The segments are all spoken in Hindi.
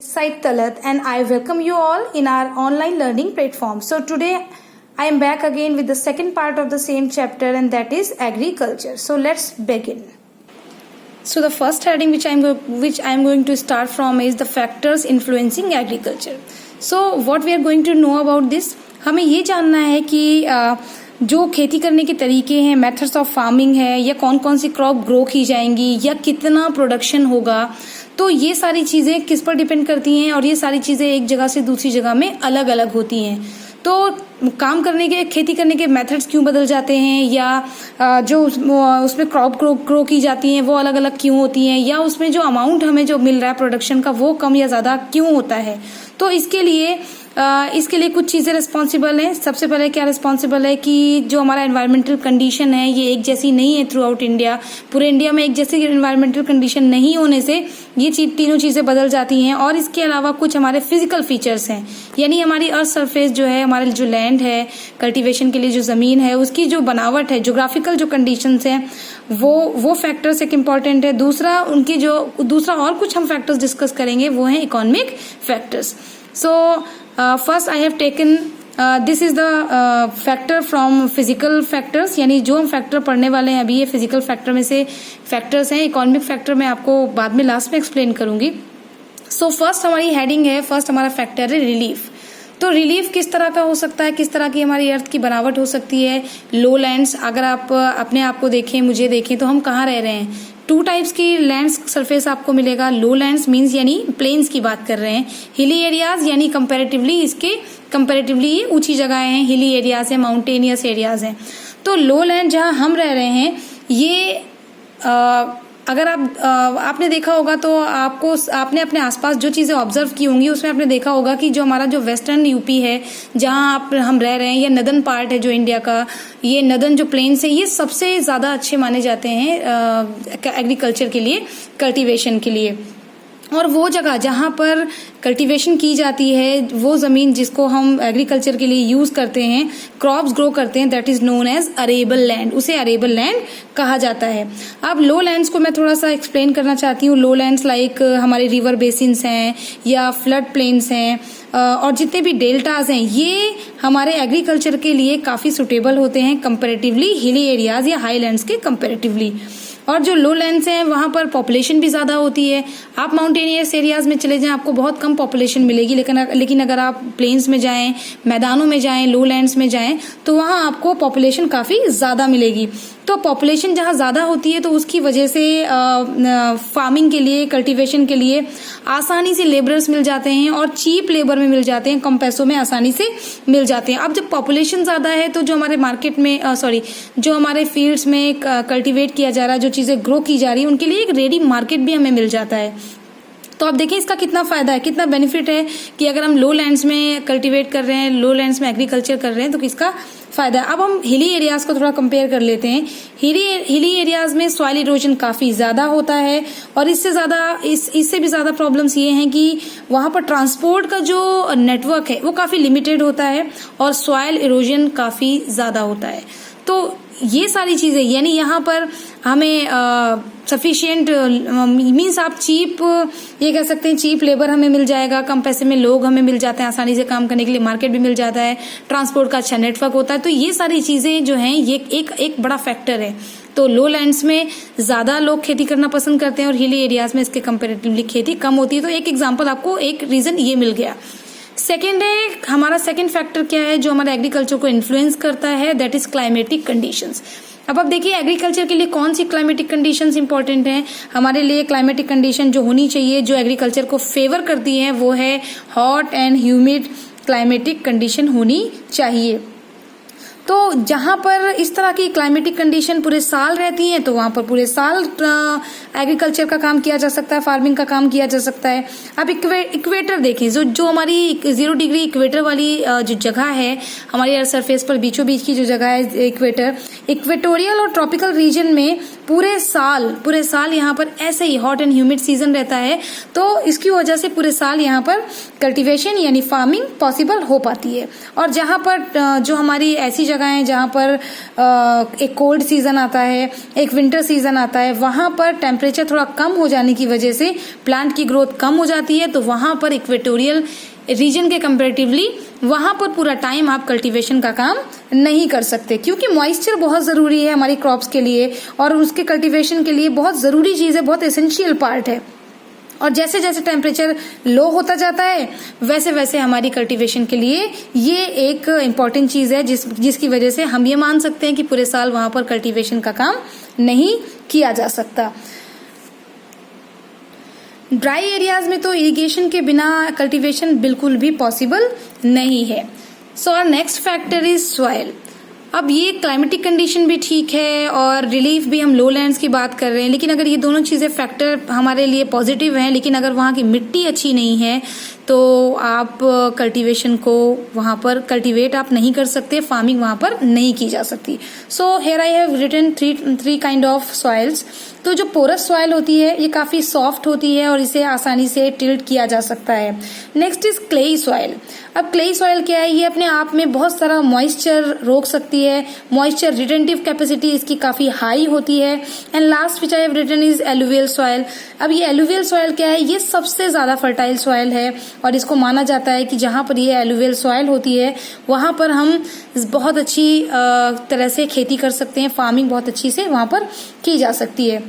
Side Talat and I welcome you all in our online learning platform. So today I am back again with the second part of the same chapter, and that is agriculture. So let's begin. So the first heading which I am going to start from is the factors influencing agriculture. So what we are going to know about this, हमें ये जानना है कि जो खेती करने के तरीके हैं, मेथड्स ऑफ फार्मिंग है, या कौन कौन सी क्रॉप ग्रो की जाएंगी, या कितना प्रोडक्शन होगा, तो ये सारी चीज़ें किस पर डिपेंड करती हैं और ये सारी चीज़ें एक जगह से दूसरी जगह में अलग अलग होती हैं. तो काम करने के, खेती करने के मेथड्स क्यों बदल जाते हैं, या जो उसमें क्रॉप ग्रो की जाती हैं वो अलग अलग क्यों होती हैं, या उसमें जो अमाउंट हमें जो मिल रहा है प्रोडक्शन का वो कम या ज़्यादा क्यों होता है. तो इसके लिए कुछ चीज़ें रिस्पॉन्सिबल हैं. सबसे पहले क्या रिस्पॉन्सिबल है कि जो हमारा एनवायरमेंटल कंडीशन है ये एक जैसी नहीं है थ्रू आउट इंडिया. पूरे इंडिया में एक जैसी एनवायरमेंटल कंडीशन नहीं होने से ये तीनों चीज़ें बदल जाती हैं. और इसके अलावा कुछ हमारे फिजिकल फीचर्स हैं, यानी हमारी अर्थ सरफेस जो है, हमारे जो लैंड है, कल्टीवेशन के लिए जो ज़मीन है, उसकी जो बनावट है, जोग्राफिकल जो कंडीशंस हैं, वो फैक्टर्स एक इम्पॉर्टेंट है. दूसरा और कुछ हम फैक्टर्स डिस्कस करेंगे, वो हैं economic factors. So first I have taken this is the factor from physical factors, यानी जो हम फैक्टर पढ़ने वाले हैं अभी ये फिजिकल फैक्टर में से फैक्टर्स हैं. इकोनॉमिक फैक्टर मैं आपको बाद में लास्ट में एक्सप्लेन करूंगी. सो फर्स्ट हमारी हेडिंग है, फर्स्ट हमारा फैक्टर है रिलीफ. तो रिलीफ किस तरह का हो सकता है, किस तरह की हमारी अर्थ की बनावट हो सकती है. लो लैंड्स, अगर आप अपने आप को देखें, मुझे देखें, तो हम कहाँ रह रहे हैं. टू टाइप्स की लैंड सरफेस आपको मिलेगा. लो लैंड्स मीन्स यानी प्लेन्स की बात कर रहे हैं. हिली एरियाज यानी कंपैरेटिवली ये ऊंची जगहें हैं. हिली एरियाज है, माउंटेनियस एरियाज हैं. तो लो लैंड जहाँ हम रह रहे हैं ये अगर आपने देखा होगा तो आपने अपने आसपास जो चीज़ें ऑब्जर्व की होंगी उसमें आपने देखा होगा कि जो हमारा जो वेस्टर्न यूपी है जहाँ हम रह रहे हैं, या नदर्न पार्ट है जो इंडिया का, ये नदर्न जो प्लेन्स है, ये सबसे ज़्यादा अच्छे माने जाते हैं एग्रीकल्चर के लिए, कल्टीवेशन के लिए. और वो जगह जहाँ पर कल्टीवेशन की जाती है, वो ज़मीन जिसको हम एग्रीकल्चर के लिए यूज़ करते हैं, क्रॉप्स ग्रो करते हैं, that is known as arable land. उसे अरेबल लैंड कहा जाता है. अब लो लैंड्स को मैं थोड़ा सा एक्सप्लेन करना चाहती हूँ. लो लैंड्स लाइक हमारे रिवर बेसिन्स हैं या फ्लड प्लेन्स हैं, और जितने भी डेल्टाज हैं, ये हमारे एग्रीकल्चर के लिए काफ़ी सुटेबल होते हैं कंपेरेटिवली हिली एरियाज या हाईलैंड्स के कंपेरेटिवली. और जो लो लैंड्स हैं वहाँ पर पॉपुलेशन भी ज़्यादा होती है. आप माउंटेनियस एरियाज में चले जाएं, आपको बहुत कम पॉपुलेशन मिलेगी, लेकिन अगर आप प्लेन्स में जाएं, मैदानों में जाएं, लो लैंड्स में जाएं, तो वहाँ आपको पॉपुलेशन काफ़ी ज़्यादा मिलेगी. तो पॉपुलेशन जहाँ ज़्यादा होती है तो उसकी वजह से फार्मिंग के लिए, कल्टीवेशन के लिए आसानी से लेबरर्स मिल जाते हैं और चीप लेबर में मिल जाते हैं, कम पैसों में आसानी से मिल जाते हैं. अब जब पॉपुलेशन ज़्यादा है तो जो हमारे मार्केट में जो हमारे फील्ड्स में कल्टीवेट किया जा रहा है, जो चीज़ें ग्रो की जा रही है, उनके लिए एक रेडी मार्केट भी हमें मिल जाता है. तो आप देखें इसका कितना फ़ायदा है, कितना बेनिफिट है कि अगर हम लो लैंड्स में कल्टीवेट कर रहे हैं, लो लैंड्स में एग्रीकल्चर कर रहे हैं, तो किसका फ़ायदा है. अब हम हिली एरियाज़ को थोड़ा कंपेयर कर लेते हैं. हिली एरियाज़ में सॉइल इरोजन काफ़ी ज़्यादा होता है, और इससे भी ज़्यादा प्रॉब्लम्स ये हैं कि वहाँ पर ट्रांसपोर्ट का जो नेटवर्क है वो काफ़ी लिमिटेड होता है, और सॉइल इरोजन काफ़ी ज़्यादा होता है. तो ये सारी चीज़ें, यानी यहाँ पर हमें सफिशिएंट मीन्स आप चीप, ये कह सकते हैं चीप लेबर हमें मिल जाएगा, कम पैसे में लोग हमें मिल जाते हैं आसानी से काम करने के लिए, मार्केट भी मिल जाता है, ट्रांसपोर्ट का अच्छा नेटवर्क होता है. तो ये सारी चीज़ें जो हैं ये एक बड़ा फैक्टर है. तो लो लैंड्स में ज़्यादा लोग खेती करना पसंद करते हैं और हिली एरियाज में इसके कंपेरेटिवली खेती कम होती है. तो एक एग्जाम्पल आपको, एक रीज़न ये मिल गया. सेकेंड है, हमारा सेकेंड फैक्टर क्या है जो हमारे एग्रीकल्चर को इन्फ्लुएंस करता है, दैट इज क्लाइमेटिक कंडीशंस. अब आप देखिए एग्रीकल्चर के लिए कौन सी क्लाइमेटिक कंडीशंस इंपॉर्टेंट हैं. हमारे लिए क्लाइमेटिक कंडीशन जो होनी चाहिए, जो एग्रीकल्चर को फेवर करती है, वो है hot and humid climatic condition होनी चाहिए. तो जहाँ पर इस तरह की क्लाइमेटिक कंडीशन पूरे साल रहती हैं तो वहाँ पर पूरे साल एग्रीकल्चर का काम किया जा सकता है, फार्मिंग का काम किया जा सकता है. अब इक्वेटर देखें, जो हमारी 0 डिग्री इक्वेटर वाली जो जगह है हमारी अर्थ सरफेस पर, बीचों बीच की जो जगह है इक्वेटर, इक्वेटोरियल और ट्रॉपिकल रीजन में पूरे साल यहाँ पर ऐसे ही हॉट एंड ह्यूमिड सीजन रहता है, तो इसकी वजह से पूरे साल यहाँ पर कल्टीवेशन यानी फार्मिंग पॉसिबल हो पाती है। और जहाँ पर जो हमारी ऐसी जगह है जहाँ पर एक कोल्ड सीजन आता है, एक विंटर सीजन आता है, वहाँ पर टेम्परेचर थोड़ा कम हो जाने की वजह से प्लांट की ग्रोथ कम हो जाती है, तो वहाँ पर इक्वेटोरियल रीजन के कंपैरेटिवली वहां पर पूरा टाइम आप कल्टीवेशन का काम नहीं कर सकते, क्योंकि मॉइस्चर बहुत ज़रूरी है हमारी क्रॉप्स के लिए और उसके कल्टीवेशन के लिए बहुत ज़रूरी चीज़ है, बहुत एसेंशियल पार्ट है। और जैसे जैसे टेम्परेचर लो होता जाता है वैसे वैसे हमारी कल्टीवेशन के लिए ये एक इम्पॉर्टेंट चीज़ है जिसकी वजह से हम ये मान सकते हैं कि पूरे साल वहां पर कल्टीवेशन का काम नहीं किया जा सकता। ड्राई एरियाज में तो इरिगेशन के बिना कल्टीवेशन बिल्कुल भी पॉसिबल नहीं है। So our next factor is soil. अब ये क्लाइमेटिक कंडीशन भी ठीक है और रिलीफ भी, हम लो लैंड्स की बात कर रहे हैं, लेकिन अगर ये दोनों चीज़ें फैक्टर हमारे लिए पॉजिटिव हैं, लेकिन अगर वहाँ की मिट्टी अच्छी नहीं है तो आप कल्टीवेशन को वहाँ पर कल्टीवेट आप नहीं कर सकते, फार्मिंग वहाँ पर नहीं की जा सकती। So here I have written three kind of soils. तो जो पोरस सॉइल होती है ये काफ़ी सॉफ्ट होती है और इसे आसानी से टिल्ट किया जा सकता है। Next is clayey soil. अब क्लेई सॉइल क्या है, ये अपने आप में बहुत सारा मॉइस्चर रोक सकती है, मॉइस्चर रिटेंटिव कैपेसिटी इसकी काफ़ी हाई होती है। And last which I have written is alluvial soil. अब ये एलुवियल सॉइल क्या है, ये सबसे ज़्यादा फर्टाइल सॉइल है और इसको माना जाता है कि जहाँ पर ये एलुवियल सॉइल होती है वहाँ पर हम बहुत अच्छी तरह से खेती कर सकते हैं, फार्मिंग बहुत अच्छी से वहाँ पर की जा सकती है।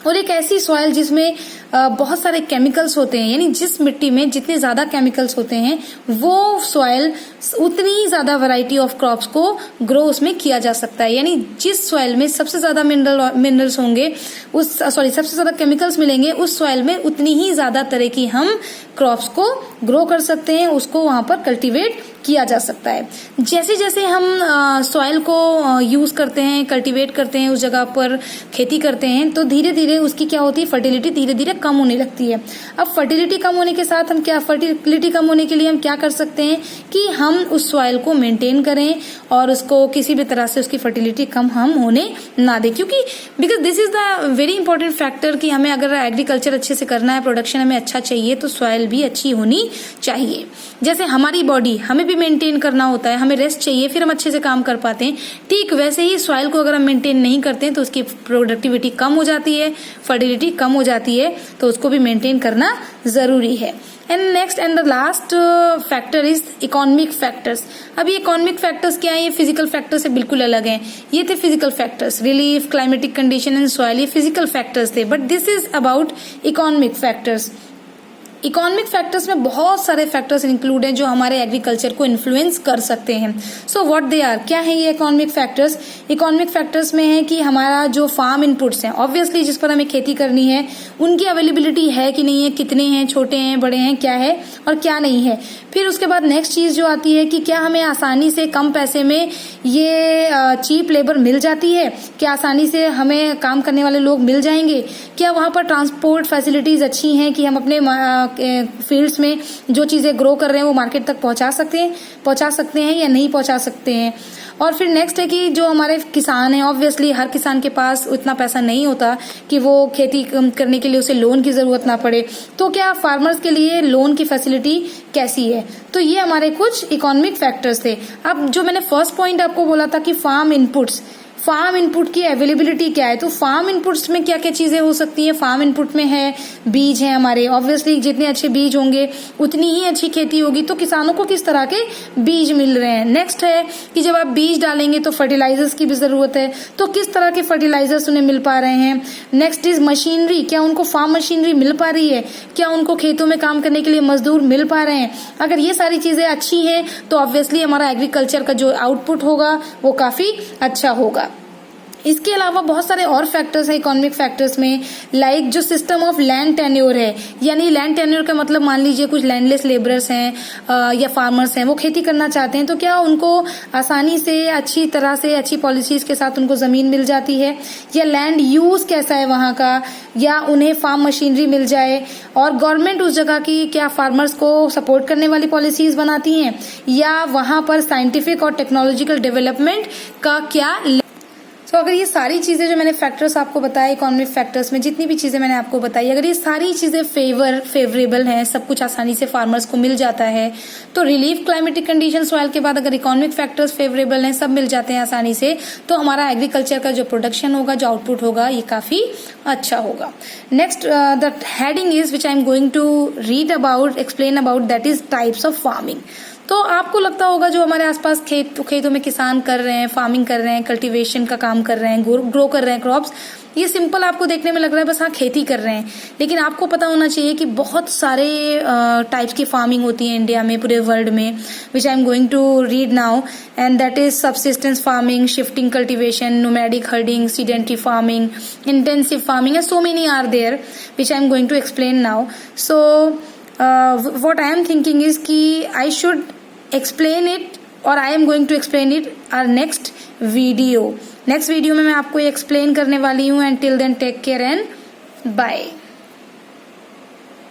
और एक ऐसी सॉइल जिसमें बहुत सारे केमिकल्स होते हैं, यानी जिस मिट्टी में जितने ज़्यादा केमिकल्स होते हैं वो सॉइल उतनी ज़्यादा वैरायटी ऑफ क्रॉप्स को ग्रो उसमें किया जा सकता है। यानी जिस सॉइल में सबसे ज़्यादा मिनरल्स होंगे सबसे ज़्यादा केमिकल्स मिलेंगे उस सॉइल में उतनी ही ज़्यादा तरह की हम क्रॉप्स को ग्रो कर सकते हैं, उसको वहाँ पर कल्टीवेट किया जा सकता है। जैसे जैसे हम सॉइल को यूज़ करते हैं, कल्टीवेट करते हैं, उस जगह पर खेती करते हैं, तो धीरे धीरे उसकी क्या होती है, फर्टिलिटी धीरे धीरे कम होने लगती है। अब फर्टिलिटी कम होने के साथ फर्टिलिटी कम होने के लिए हम क्या कर सकते हैं कि हम उस सॉइल को मेंटेन करें और उसको किसी भी तरह से उसकी फर्टिलिटी कम हम होने ना दें, क्योंकि because this is the very important factor कि हमें अगर एग्रीकल्चर अच्छे से करना है, प्रोडक्शन हमें अच्छा चाहिए, तो सॉइल भी अच्छी होनी चाहिए। जैसे हमारी बॉडी हमें भी मेंटेन करना होता है, हमें रेस्ट चाहिए फिर हम अच्छे से काम कर पाते हैं, ठीक वैसे ही सॉइल को अगर हम मेंटेन नहीं करते हैं तो उसकी प्रोडक्टिविटी कम हो जाती है, फर्टिलिटी कम हो जाती है, तो उसको भी मेंटेन करना जरूरी है। And next and the last factor is economic factors. अब ये इकोनॉमिक फैक्टर्स क्या है, ये फिजिकल फैक्टर से बिल्कुल अलग हैं। ये थे physical factors, relief, climatic condition and soil, ये फिजिकल फैक्टर्स थे, but this is about economic factors. Economic factors में बहुत सारे फैक्टर्स इंक्लूड हैं जो हमारे एग्रीकल्चर को इन्फ्लुएंस कर सकते हैं। सो व्हाट दे आर, क्या है ये इकोनॉमिक फैक्टर्स? इकोनॉमिक फैक्टर्स में है कि हमारा जो फार्म इनपुट्स हैं, ऑब्वियसली जिस पर हमें खेती करनी है, उनकी अवेलेबिलिटी है कि नहीं है, कितने हैं, छोटे हैं, बड़े हैं, क्या है और क्या नहीं है। फिर उसके बाद नेक्स्ट चीज जो आती है कि क्या हमें आसानी से कम पैसे में ये चीप लेबर मिल जाती है, क्या आसानी से हमें काम करने वाले लोग मिल जाएंगे, क्या वहाँ पर ट्रांसपोर्ट फैसिलिटीज अच्छी हैं कि हम अपने फील्ड्स में जो चीज़ें ग्रो कर रहे हैं वो मार्केट तक पहुंचा सकते हैं या नहीं पहुंचा सकते हैं। और फिर नेक्स्ट है कि जो हमारे किसान हैं, ऑब्वियसली हर किसान के पास उतना पैसा नहीं होता कि वो खेती करने के लिए उसे लोन की ज़रूरत ना पड़े, तो क्या फार्मर्स के लिए लोन की फैसिलिटी कैसी है। तो ये हमारे कुछ इकोनॉमिक फैक्टर्स थे। अब जो मैंने फर्स्ट पॉइंट आपको बोला था कि फार्म इनपुट की अवेलेबिलिटी क्या है, तो फार्म इनपुट्स में क्या क्या चीजें हो सकती है। फार्म इनपुट में है बीज है हमारे, ऑब्वियसली जितने अच्छे बीज होंगे उतनी ही अच्छी खेती होगी, तो किसानों को किस तरह के बीज मिल रहे हैं। नेक्स्ट है कि जब आप बीज डालेंगे तो फर्टिलाइजर्स की भी जरूरत है, तो किस तरह के फर्टिलाइजर्स उन्हें मिल पा रहे हैं। नेक्स्ट इज मशीनरी, क्या उनको फार्म मशीनरी मिल पा रही है, क्या उनको खेतों में काम करने के लिए मजदूर मिल पा रहे हैं। अगर ये सारी चीजें अच्छी हैं तो ऑब्वियसली हमारा एग्रीकल्चर का जो आउटपुट होगा वो काफी अच्छा होगा। इसके अलावा बहुत सारे और फैक्टर्स हैं इकोनॉमिक फैक्टर्स में, लाइक जो सिस्टम ऑफ लैंड टेन्योर है, यानी लैंड टेन्योर का मतलब मान लीजिए कुछ लैंडलेस लेबरर्स हैं या फार्मर्स हैं, वो खेती करना चाहते हैं, तो क्या उनको आसानी से अच्छी तरह से अच्छी पॉलिसीज के साथ उनको जमीन मिल जाती है, या लैंड यूज कैसा है वहाँ का, या उन्हें फार्म मशीनरी मिल जाए, और गवर्नमेंट उस जगह की क्या फार्मर्स को सपोर्ट करने वाली पॉलिसीज बनाती हैं, या वहाँ पर साइंटिफिक और टेक्नोलॉजिकल डेवलपमेंट का क्या तो अगर ये सारी चीजें जो मैंने फैक्टर्स आपको बताया इकोनॉमिक फैक्टर्स में, जितनी भी चीजें मैंने आपको बताई, अगर ये सारी चीजें फेवरेबल हैं, सब कुछ आसानी से फार्मर्स को मिल जाता है, तो रिलीफ क्लाइमेटिक कंडीशन सॉइल के बाद अगर इकोनॉमिक फैक्टर्स फेवरेबल हैं, सब मिल जाते हैं आसानी से, तो हमारा एग्रीकल्चर का जो प्रोडक्शन होगा, जो आउटपुट होगा, ये काफी अच्छा होगा। Next the heading is which I am going to read about, explain about, that is types of farming. तो आपको लगता होगा जो हमारे आसपास खेतों में किसान कर रहे हैं, फार्मिंग कर रहे हैं, कल्टीवेशन का काम कर रहे हैं, ग्रो कर रहे हैं क्रॉप्स, ये सिंपल आपको देखने में लग रहा है बस हाँ खेती कर रहे हैं, लेकिन आपको पता होना चाहिए कि बहुत सारे टाइप्स की फार्मिंग होती है इंडिया में, पूरे वर्ल्ड में, which I am going to read now, and that is subsistence farming, shifting cultivation, nomadic herding, sedentary farming, intensive farming, and so many are there which I am going to explain now. So what I am thinking is कि I should explain it और I am going to explain it our next video। Next video में मैं आपको एक्सप्लेन करने वाली हूँ, and till then take care and bye.